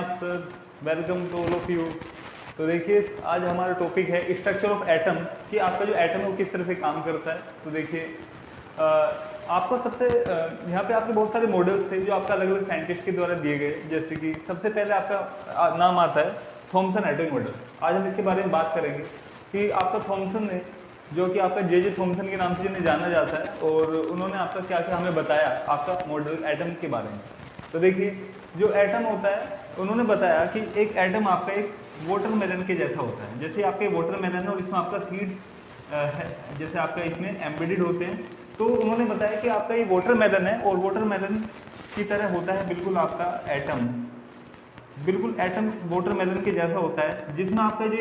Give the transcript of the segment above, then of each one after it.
आप sir, welcome to all of you. तो देखिए आज हमारा टॉपिक है स्ट्रक्चर ऑफ एटम, कि आपका जो एटम है वो किस तरह से काम करता है। तो देखिए आपको सबसे यहाँ पे आपके बहुत सारे मॉडल्स थे जो आपका अलग अलग साइंटिस्ट के द्वारा दिए गए। जैसे कि सबसे पहले आपका नाम आता है थॉमसन एटॉमिक मॉडल। आज हम इसके बारे में बात करेंगे कि आपका थॉमसन ने, जो कि आपका जे थॉमसन के नाम से जिन्हें जाना जाता है, और उन्होंने आपका क्या क्या हमें बताया आपका मॉडल एटम के बारे में। तो देखिए जो एटम होता है उन्होंने बताया कि एक एटम आपका एक वाटरमेलन के जैसा होता है। जैसे आपके वाटरमेलन है और इसमें आपका सीड्स है, जैसे आपका इसमें एम्बेडेड होते हैं। तो उन्होंने बताया कि आपका ये वाटरमेलन है और वाटरमेलन की तरह होता है बिल्कुल आपका एटम, बिल्कुल एटम वाटरमेलन के जैसा होता है, जिसमें आपका जो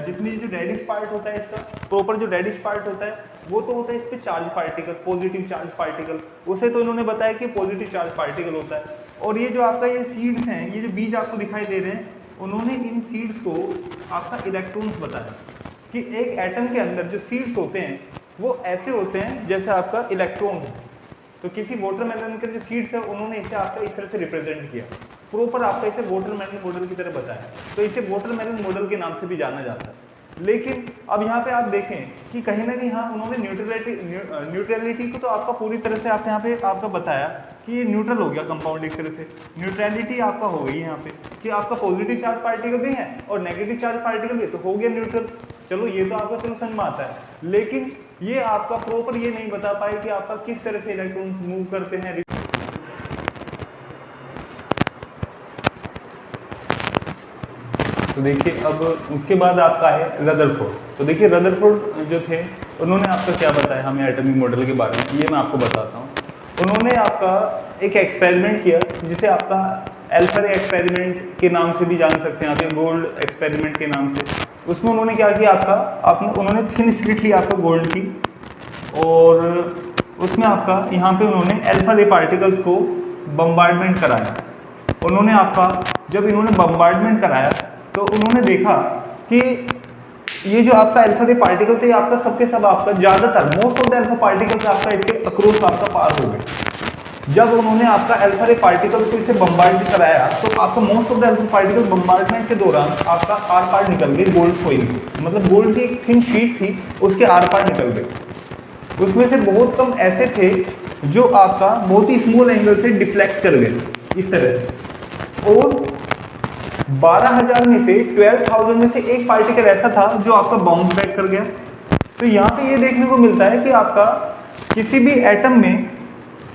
जिसमें जो रेडिश पार्ट होता है, इसका प्रॉपर जो रेडिश पार्ट होता है वो तो होता है इस पे charge particle, positive charge particle. उसे तो इन्होंने बताया कि पॉजिटिव चार्ज पार्टिकल होता है। और ये जो आपका ये सीड्स हैं, ये जो बीज आपको दिखाई दे रहे हैं, उन्होंने इन सीड्स को आपका इलेक्ट्रॉन्स बताया कि एक एटम के अंदर जो सीड्स होते हैं वो ऐसे होते हैं जैसे आपका इलेक्ट्रॉन है। तो किसी वाटरमेलन के जो सीड्स है उन्होंने इसे आपका इस तरह से रिप्रेजेंट किया, प्रॉपर आपका इसे वाटरमेलन मॉडल की तरह बताया। तो इसे वाटरमेलन मॉडल के नाम से भी जाना जाता है। लेकिन अब यहाँ पे आप देखें कि कहीं ना कहीं हाँ उन्होंने न्यूट्रलिटी को तो आपका पूरी तरह से आप यहाँ पे आपका बताया कि ये न्यूट्रल हो गया कंपाउंड। एक तरह से न्यूट्रलिटी आपका हो गई यहाँ पे कि आपका पॉजिटिव चार्ज पार्टिकल भी है और नेगेटिव चार्ज पार्टिकल भी, तो हो गया न्यूट्रल। चलो ये तो आपका चलो समझ में आता है, लेकिन ये आपका प्रॉपर ये नहीं बता पाए कि आपका किस तरह से इलेक्ट्रॉन्स मूव करते हैं। तो देखिए अब उसके बाद आपका है रदरफोर्ड। तो देखिए रदरफोर्ड जो थे उन्होंने आपका क्या बताया हमें एटॉमिक मॉडल के बारे में, ये मैं आपको बताता हूँ। उन्होंने आपका एक एक्सपेरिमेंट किया जिसे आपका एल्फर एक्सपेरिमेंट के नाम से भी जान सकते हैं, आप गोल्ड एक्सपेरिमेंट के नाम से। उसमें उन्होंने क्या किया उन्होंने थिन स्लिट ली आपका गोल्ड की, और उसमें आपका यहाँ पे उन्होंने अल्फा रे पार्टिकल्स को बम्बार्डमेंट कराया। उन्होंने आपका जब इन्होंने बम्बार्डमेंट कराया तो उन्होंने देखा कि ये जो आपका अल्फा रे पार्टिकल थे आपका सबके सब आपका ज़्यादातर most of the alpha particles आपका इसके अक्रॉस आपका पार हो गए। जब उन्होंने आपका अल्फा रे पार्टिकल को इसे बम्बार्ड कराया तो आपका most of the alpha particle bombardment के दौरान आपका आर पार निकल गए गोल्ड फॉइल, मतलब गोल्ड की एक थिन शीट थी उसके आर पार निकल गए। उसमें से बहुत कम ऐसे थे जो आपका बहुत ही स्मॉल एंगल से डिफ्लेक्ट कर गए इस तरह से, और 12,000 में से 12,000 में से एक पार्टिकल ऐसा था जो आपका बाउंस बैक कर गया। तो यहाँ पे ये देखने को मिलता है कि आपका किसी भी एटम में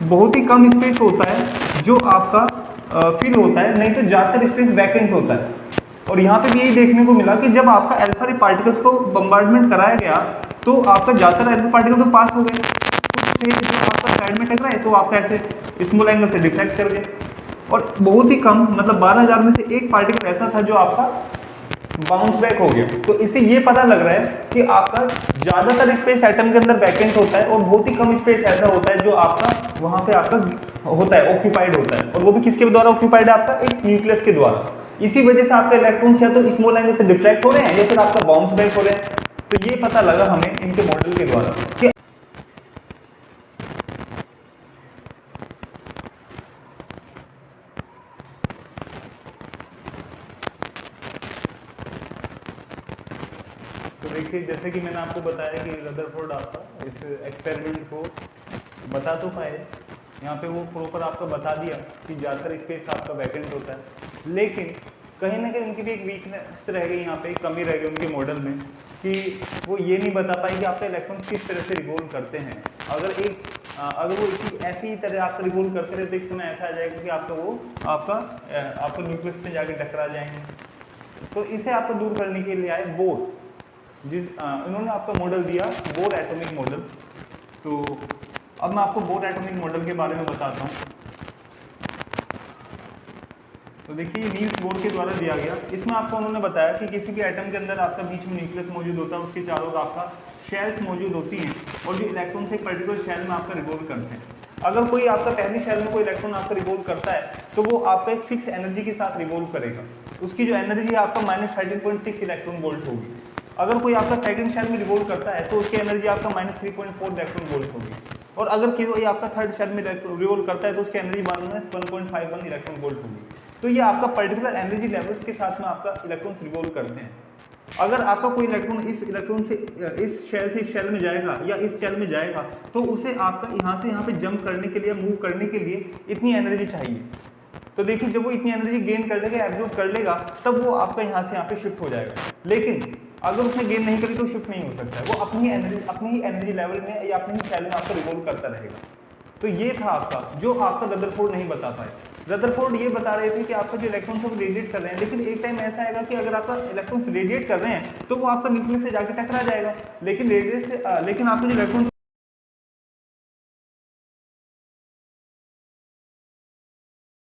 बहुत ही कम स्पेस होता है जो आपका फिल होता है, नहीं तो ज़्यादातर स्पेस वैकेंट होता है। और यहाँ पे भी यही देखने को मिला कि जब आपका अल्फा रे पार्टिकल्स को बम्बार्डमेंट कराया गया तो आपका ज़्यादातर अल्फा पार्टिकल तो पास हो गए, कुछ जो आपका साइड में टकराए तो आपका ऐसे स्मॉल एंगल से डिफ्लेक्ट कर गए, और बहुत ही कम मतलब 12,000 में से एक पार्टिकल ऐसा था जो आपका बाउंस बैक हो गया। तो इससे ये पता लग रहा है कि आपका ज़्यादातर स्पेस एटम के अंदर वैकेंट होता है और बहुत ही कम स्पेस ऐसा होता है जो आपका वहाँ पे आपका होता है ऑक्यूपाइड होता है, और वो भी किसके द्वारा ऑक्यूपाइड है, आपका एक न्यूक्लियस के द्वारा। इसी वजह से आपके इलेक्ट्रॉन्स या तो स्मॉल एंगल से डिफ्लेक्ट हो रहे हैं या फिर आपका बाउंस बैक हो रहे हैं। तो ये पता लगा हमें इनके मॉडल के द्वारा कि देखिए जैसे कि मैंने आपको बताया कि रदरफोर्ड आपका इस एक्सपेरिमेंट को बता तो पाए, यहाँ पे वो प्रॉपर आपका बता दिया कि ज़्यादातर स्पेस आपका वैकेंट होता है, लेकिन कहीं ना कहीं उनकी भी एक वीकनेस रह गई, यहाँ पे एक कमी रह गई उनके मॉडल में कि वो ये नहीं बता पाए कि आपके इलेक्ट्रॉन किस तरह से रिवॉल्व करते हैं। अगर वो इसी ऐसी तरह आपका रिवॉल्व करते रहे तो एक समय ऐसा आ जाएगा कि आपका न्यूक्लियस में जाके टकरा जाएंगे। तो इसे आपको दूर करने के लिए आए बोर, इन्होंने आपका मॉडल दिया बोर एटॉमिक मॉडल। तो अब मैं आपको बोर एटॉमिक मॉडल के बारे में बताता हूँ। तो देखिए नील्स बोर के द्वारा दिया गया, इसमें आपको उन्होंने बताया कि किसी भी एटम के अंदर आपका बीच में न्यूक्लियस मौजूद होता है, उसके चारों ओर आपका शेल्स मौजूद होती हैं, और जो इलेक्ट्रॉन एक पर्टिकुलर शेल में आपका रिवॉल्व करते हैं। अगर कोई आपका पहली शेल में कोई इलेक्ट्रॉन आपका रिवॉल्व करता है तो वो आपका एक फिक्स एनर्जी के साथ रिवॉल्व करेगा, उसकी जो एनर्जी आपका -13.6 इलेक्ट्रॉन वोल्ट होगी। अगर कोई आपका सेकंड शेल में रिवॉल्व करता है तो उसकी एनर्जी आपका -3.4 इलेक्ट्रॉन वोल्ट होगी, और अगर कोई आपका थर्ड शेल में रिवॉल्व करता है तो उसकी एनर्जी -1.51 इलेक्ट्रॉन वोल्ट होगी। तो ये आपका पर्टिकुलर एनर्जी लेवल्स के साथ में आपका इलेक्ट्रॉन्स रिवॉल्व करते हैं। अगर आपका कोई इलेक्ट्रॉन से इस शेल से इस शेल में जाएगा या इस शेल में जाएगा, तो उसे आपका यहाँ से यहाँ पे जंप करने के लिए, मूव करने के लिए इतनी एनर्जी चाहिए। तो देखिए जब वो इतनी एनर्जी गेन कर लेगा, एब्जॉर्ब कर लेगा, तब वो आपका यहाँ से यहाँ पे शिफ्ट हो जाएगा। लेकिन अगर उसने गेन नहीं करी तो शिफ्ट नहीं हो सकता है, वो अपनी ही एनर्जी लेवल में या अपनी ही शेल में आपका रिवॉल्व करता रहेगा। तो ये था आपका, जो आपका रदरफोर्ड नहीं बता पाए। रदरफोर्ड ये बता रहे थे कि आपका जो इलेक्ट्रॉन सब रेडिएट कर रहे हैं, लेकिन एक टाइम ऐसा आएगा कि अगर आपका इलेक्ट्रॉन्स रेडिएट कर रहे हैं तो वो आपका न्यूक्लियस से जाके टकरा जाएगा, लेकिन आपके जो इलेक्ट्रॉन